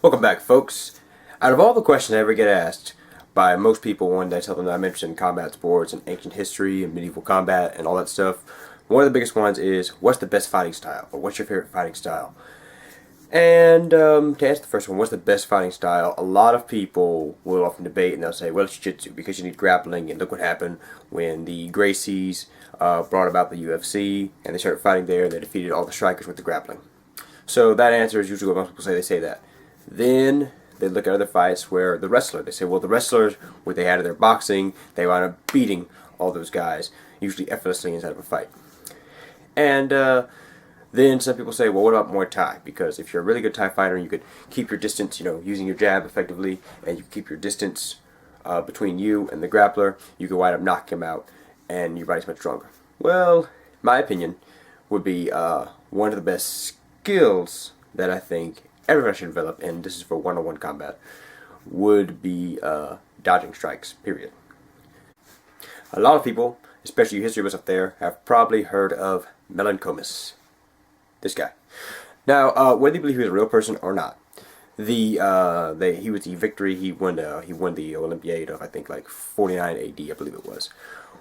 Welcome back, folks. Out of all the questions I ever get asked by most people when I tell them that I'm interested in combat sports and ancient history and medieval combat and all that stuff, one of the biggest ones is, what's the best fighting style? Or what's your favorite fighting style? And to answer the first one, what's the best fighting style? A lot of people will often debate and they'll say, well, it's jiu-jitsu because you need grappling, and look what happened when the Gracies brought about the UFC and they started fighting there. They defeated all the strikers with the grappling. So that answer is usually what most people say. They say that. Then they look at other fights where the wrestler, they say, well, the wrestlers, what they had in their boxing, they wound up beating all those guys, usually effortlessly inside of a fight. And then some people say, well, what about Muay Thai? Because if you're a really good Thai fighter, you could keep your distance, using your jab effectively, and you keep your distance between you and the grappler, you could wind up knocking him out, and your body's much stronger. Well, my opinion would be one of the best skills that I think everyone should develop, and this is for one-on-one combat, would be dodging strikes, period. A lot of people, especially you history buffs up there, have probably heard of Melancomus. This guy. Now, whether you believe he was a real person or not, he was the victory. He won the Olympiad of, I think, like 49 AD, I believe it was.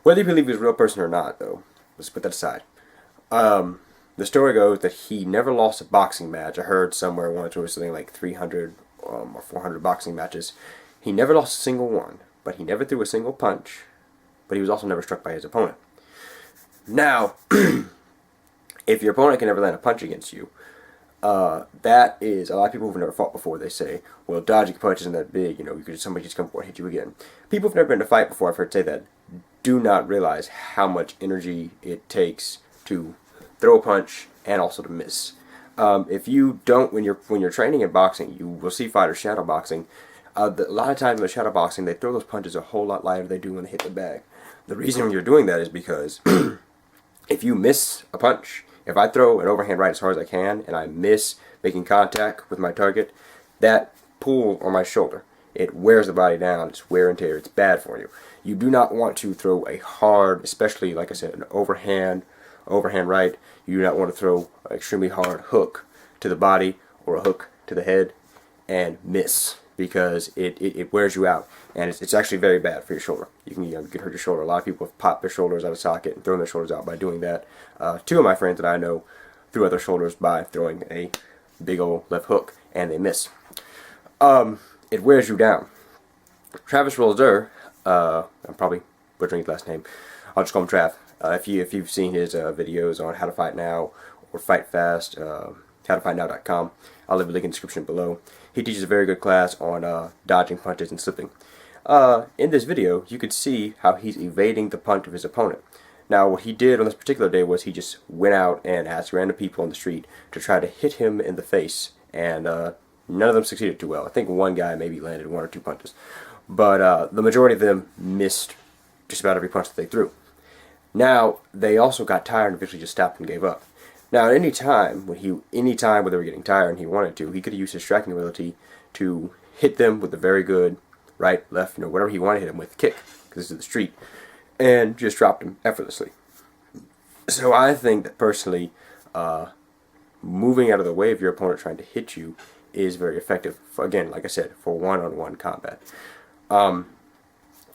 Whether you believe he was a real person or not, though, let's put that aside. The story goes that he never lost a boxing match. I heard somewhere once it was something like 300 or 400 boxing matches. He never lost a single one, but he never threw a single punch. But he was also never struck by his opponent. Now, if your opponent can never land a punch against you, that is, a lot of people who've never fought before, they say, well, dodging a punch isn't that big, somebody just come forward and hit you again. People who've never been in a fight before, I've heard say that, do not realize how much energy it takes to throw a punch and also to miss. If you don't, when you're training in boxing, you will see fighters shadow boxing. A lot of times in the shadow boxing, they throw those punches a whole lot lighter than they do when they hit the bag. The reason you're doing that is because if you miss a punch, if I throw an overhand right as hard as I can and I miss making contact with my target, that pull on my shoulder, it wears the body down. It's wear and tear. It's bad for you. You do not want to throw a hard, especially like I said, an overhand right. You do not want to throw an extremely hard hook to the body or a hook to the head and miss, because it wears you out, and it's actually very bad for your shoulder. You can hurt your shoulder. A lot of people have popped their shoulders out of socket and thrown their shoulders out by doing that. Two of my friends that I know threw out their shoulders by throwing a big old left hook, and they miss. It wears you down. Travis Roesler, I'm probably butchering his last name. I'll just call him Trav. If you've seen his videos on How to Fight Now or Fight Fast, howtofightnow.com, I'll leave a link in the description below. He teaches a very good class on dodging punches and slipping. In this video, you could see how he's evading the punch of his opponent. Now, what he did on this particular day was he just went out and asked random people on the street to try to hit him in the face, and none of them succeeded too well. I think one guy maybe landed one or two punches, but the majority of them missed just about every punch that they threw. Now, they also got tired and eventually just stopped and gave up. Now, at any time when they were getting tired and he wanted to, he could have used his striking ability to hit them with a very good right, left, whatever he wanted to hit him with, kick, because this is the street, and just dropped him effortlessly. So I think that personally, moving out of the way of your opponent trying to hit you is very effective, again, like I said, for one-on-one combat.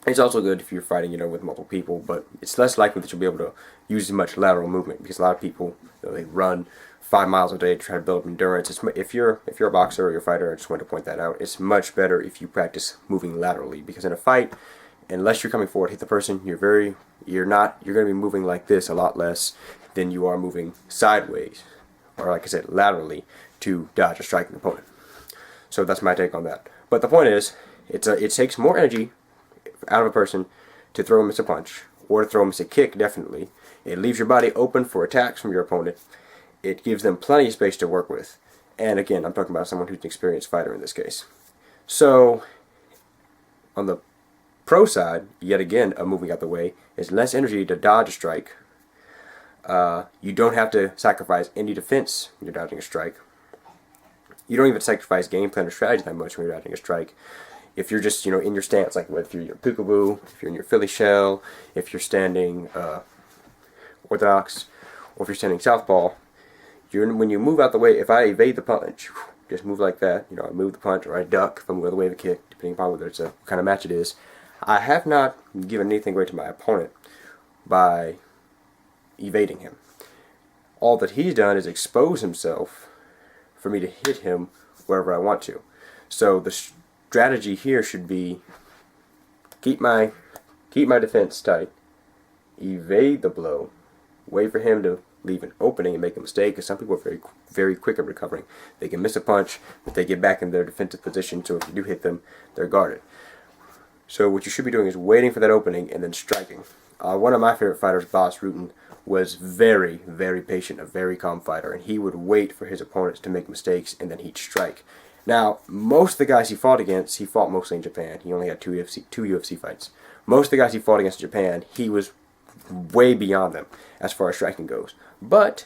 It's also good if you're fighting, with multiple people, but it's less likely that you'll be able to use as much lateral movement, because a lot of people, they run 5 miles a day to try to build up endurance. If you're a boxer or you're a fighter, I just wanted to point that out. It's much better if you practice moving laterally, because in a fight, unless you're coming forward to hit the person, you're going to be moving like this a lot less than you are moving sideways, or like I said, laterally, to dodge or strike an opponent. So that's my take on that. But the point is, it takes more energy out of a person to throw and miss a punch, or to throw and miss a kick, definitely. It leaves your body open for attacks from your opponent. It gives them plenty of space to work with. And again, I'm talking about someone who's an experienced fighter in this case. So, on the pro side, yet again, of moving out the way, is less energy to dodge a strike. You don't have to sacrifice any defense when you're dodging a strike. You don't even sacrifice game plan or strategy that much when you're dodging a strike. If you're just, in your stance, like if you're in your peekaboo, if you're in your Philly shell, if you're standing orthodox, or if you're standing southpaw, when you move out the way, if I evade the punch, just move like that. You know, I move the punch or I duck if I'm going the way of a kick, depending upon whether it's a what kind of match it is. I have not given anything away to my opponent by evading him. All that he's done is expose himself for me to hit him wherever I want to. So the strategy here should be keep my defense tight, evade the blow, wait for him to leave an opening and make a mistake, because some people are very quick at recovering. They can miss a punch, but they get back in their defensive position, so if you do hit them, they're guarded. So what you should be doing is waiting for that opening and then striking. One of my favorite fighters, Bas Rutten, was very patient, a very calm fighter, and he would wait for his opponents to make mistakes and then he'd strike. Now, most of the guys he fought against, he fought mostly in Japan. He only had two UFC fights. Most of the guys he fought against in Japan, he was way beyond them as far as striking goes. But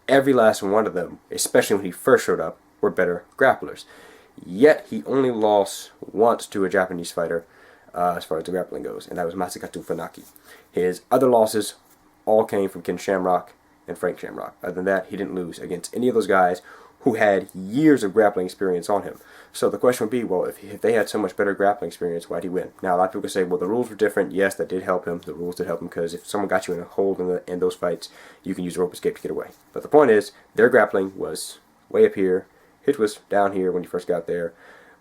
every last one of them, especially when he first showed up, were better grapplers. Yet he only lost once to a Japanese fighter as far as the grappling goes, and that was Masakatsu Funaki. His other losses all came from Ken Shamrock and Frank Shamrock. Other than that, he didn't lose against any of those guys who had years of grappling experience on him. So the question would be, well, if they had so much better grappling experience, why'd he win? Now, a lot of people say, well, the rules were different. Yes, that did help him. The rules did help him because if someone got you in a hold in those fights, you can use a rope escape to get away. But the point is, their grappling was way up here. His was down here when he first got there.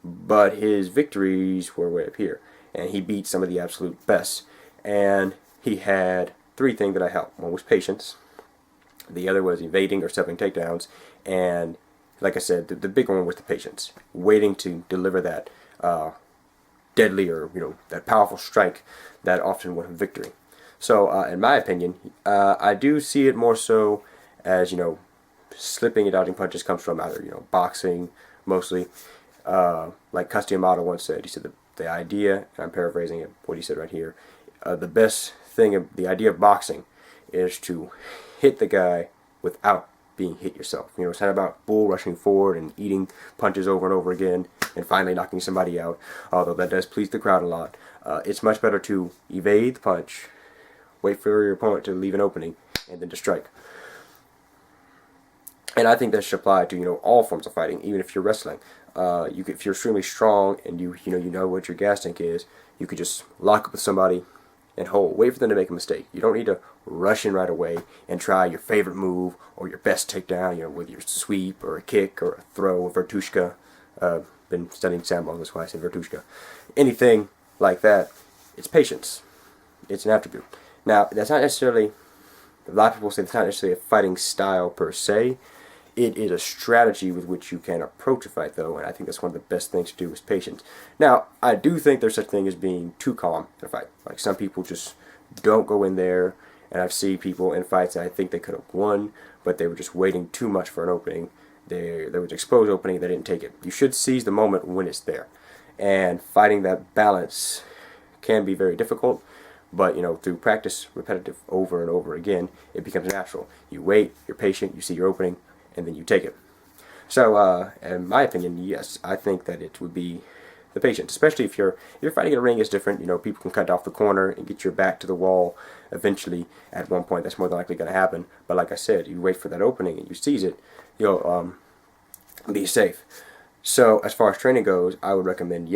But his victories were way up here. And he beat some of the absolute best. And he had three things that I helped. One was patience. The other was evading or stepping takedowns. And like I said, the big one was the patience. Waiting to deliver that deadly or, that powerful strike that often won him victory. So, in my opinion, I do see it more so as, slipping and dodging punches comes from either, boxing, mostly. Like Castellamato once said, he said the idea, and I'm paraphrasing it, what he said right here, the best thing, the idea of boxing is to hit the guy without being hit yourself. It's not about bull rushing forward and eating punches over and over again and finally knocking somebody out, although that does please the crowd a lot. It's much better to evade the punch, wait for your opponent to leave an opening, and then to strike. And I think that should apply to all forms of fighting, even if you're wrestling. If you're extremely strong and you know what your gas tank is, you could just lock up with somebody and hold. Wait for them to make a mistake. You don't need to rush in right away and try your favorite move or your best takedown, with your sweep or a kick or a throw, a vertushka. Been studying sambo, that's why I said vertushka. Anything like that, it's patience. It's an attribute. Now, that's not necessarily, a lot of people say it's not necessarily a fighting style per se. It is a strategy with which you can approach a fight, though, and I think that's one of the best things to do is patience. Now, I do think there's such a thing as being too calm in a fight. Like, some people just don't go in there, and I've seen people in fights that I think they could have won, but they were just waiting too much for an opening. There was an exposed opening, they didn't take it. You should seize the moment when it's there. And fighting that balance can be very difficult, but, through practice, repetitive, over and over again, it becomes natural. You wait, you're patient, you see your opening, and then you take it. So, in my opinion, yes, I think that it would be the patience, especially if you're fighting in a ring. It's different. People can cut off the corner and get your back to the wall. Eventually, at one point, that's more than likely going to happen. But like I said, you wait for that opening and you seize it. You'll be safe. So, as far as training goes, I would recommend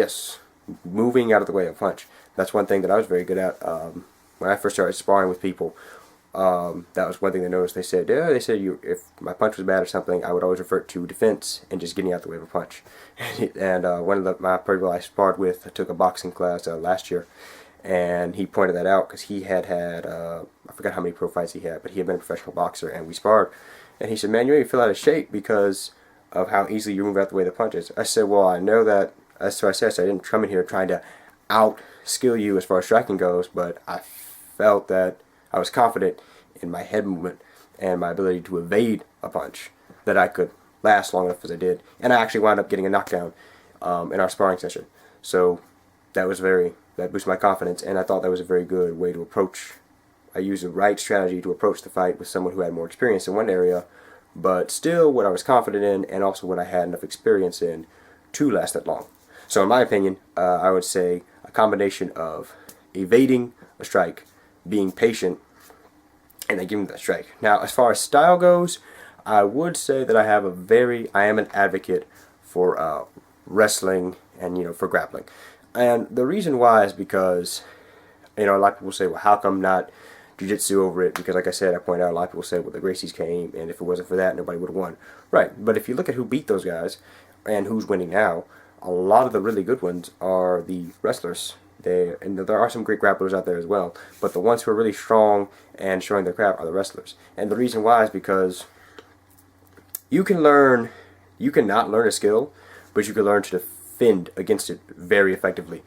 moving out of the way of punch. That's one thing that I was very good at when I first started sparring with people. That was one thing they noticed. They said, if my punch was bad or something, I would always revert to defense and just getting out the way of a punch. And one of my people I sparred with, I took a boxing class last year, and he pointed that out because he had I forgot how many pro fights he had, but he had been a professional boxer, and we sparred. And he said, man, you made me feel out of shape because of how easily you move out the way of the punches. I said, well, I know that. That's what I said. So I didn't come in here trying to out-skill you as far as striking goes, but I felt that I was confident in my head movement and my ability to evade a punch that I could last long enough as I did. And I actually wound up getting a knockdown in our sparring session. So that boosted my confidence, and I thought that was a very good way to approach. I used the right strategy to approach the fight with someone who had more experience in one area, but still what I was confident in and also what I had enough experience in to last that long. So in my opinion, I would say a combination of evading a strike, being patient, and then giving that strike. Now, as far as style goes, I would say that I am an advocate for wrestling and for grappling. And the reason why is because a lot of people say, well, how come not jiu-jitsu over it? Because like I said, I pointed out, a lot of people say, well, the Gracies came, and if it wasn't for that, nobody would have won. Right, but if you look at who beat those guys and who's winning now, a lot of the really good ones are the wrestlers. And there are some great grapplers out there as well, but the ones who are really strong and showing their crap are the wrestlers. And the reason why is because you cannot learn a skill, but you can learn to defend against it very effectively.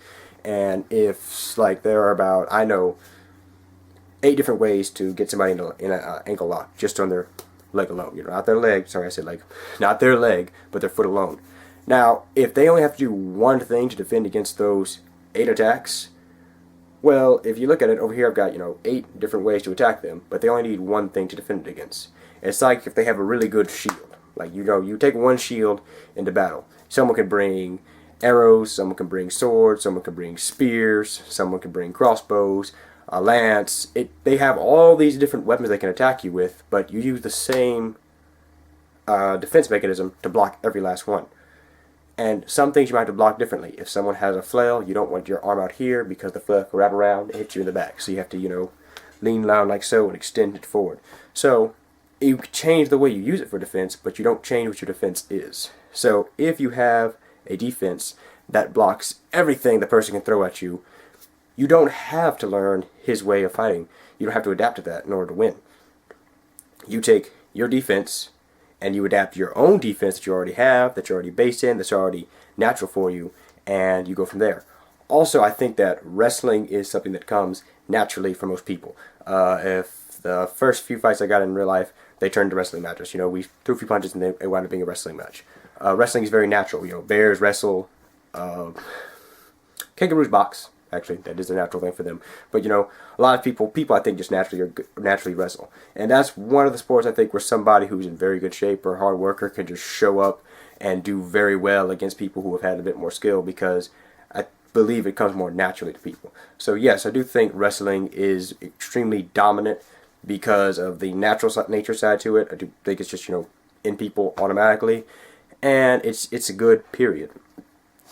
And if, like, there are about, I know, 8 different ways to get somebody in an ankle lock just on their leg alone. Not their leg, sorry I said leg, not their leg, but their foot alone. Now, if they only have to do one thing to defend against those 8 attacks, well, if you look at it over here, I've got 8 different ways to attack them, but they only need one thing to defend it against. It's like if they have a really good shield. Like, you take one shield into battle. Someone can bring arrows, someone can bring swords, someone can bring spears, someone can bring crossbows, a lance. They have all these different weapons they can attack you with, but you use the same defense mechanism to block every last one. And some things you might have to block differently. If someone has a flail, you don't want your arm out here because the flail can wrap around and hit you in the back. So you have to, lean down like so and extend it forward. So you change the way you use it for defense, but you don't change what your defense is. So if you have a defense that blocks everything the person can throw at you, you don't have to learn his way of fighting. You don't have to adapt to that in order to win. You take your defense and you adapt your own defense that you already have, that you're already based in, that's already natural for you, and you go from there. Also, I think that wrestling is something that comes naturally for most people. If the first few fights I got in real life, they turned to wrestling matches. We threw a few punches and it wound up being a wrestling match. Wrestling is very natural. Bears wrestle, kangaroos box. Actually, that is a natural thing for them. But, a lot of people I think just naturally wrestle. And that's one of the sports I think where somebody who's in very good shape or a hard worker can just show up and do very well against people who have had a bit more skill, because I believe it comes more naturally to people. So yes, I do think wrestling is extremely dominant because of the natural nature side to it. I do think it's just, in people automatically. And it's a good period.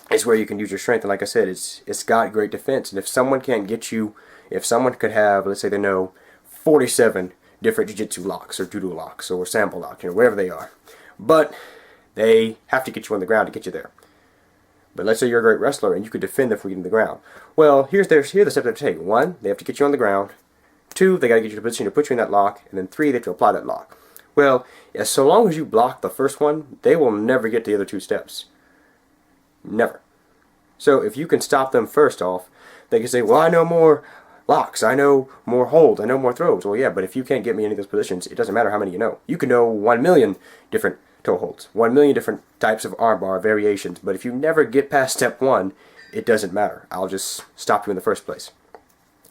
It's where you can use your strength, and like I said, it's got great defense. And if someone can't get you, if someone could have, let's say they know 47 different jiu-jitsu locks or judo locks or sambo locks, wherever they are, but they have to get you on the ground to get you there. But let's say you're a great wrestler and you could defend them from getting to the ground. Well, here are the steps they have to take. 1, they have to get you on the ground. 2, they got to get you to position to put you in that lock, and then 3, they have to apply that lock. Well, so long as you block the first one, they will never get to the other 2 steps. Never. So if you can stop them first off, they can say, well, I know more locks, I know more holds, I know more throws. Well, yeah, but if you can't get me in any of those positions, it doesn't matter how many you know. You can know 1 million different toe holds, 1 million different types of armbar variations, but if you never get past step 1, it doesn't matter. I'll just stop you in the first place.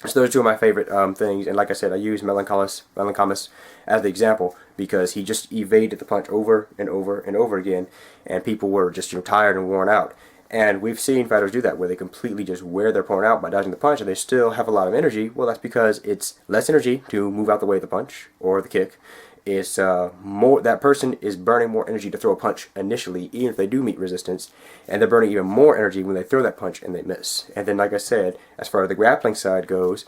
So those are 2 of my favorite things, and like I said, I use Melancomus as the example because he just evaded the punch over and over and over again, and people were just tired and worn out. And we've seen fighters do that, where they completely just wear their opponent out by dodging the punch, and they still have a lot of energy. Well, that's because it's less energy to move out the way of the punch or the kick. It's more, that person is burning more energy to throw a punch initially, even if they do meet resistance, and they're burning even more energy when they throw that punch and they miss. And then, like I said, as far as the grappling side goes,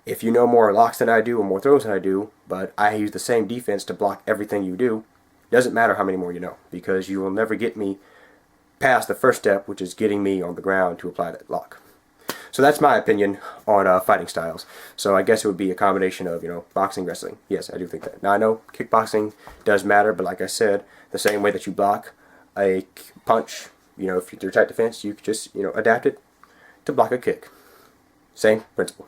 if you know more locks than I do or more throws than I do, but I use the same defense to block everything you do, doesn't matter how many more you know, because you will never get me past the first step, which is getting me on the ground to apply that lock. So that's my opinion on fighting styles. So I guess it would be a combination of, boxing, wrestling. Yes, I do think that. Now I know kickboxing does matter, but like I said, the same way that you block a punch, if you're tight defense, you just, adapt it to block a kick. Same principle.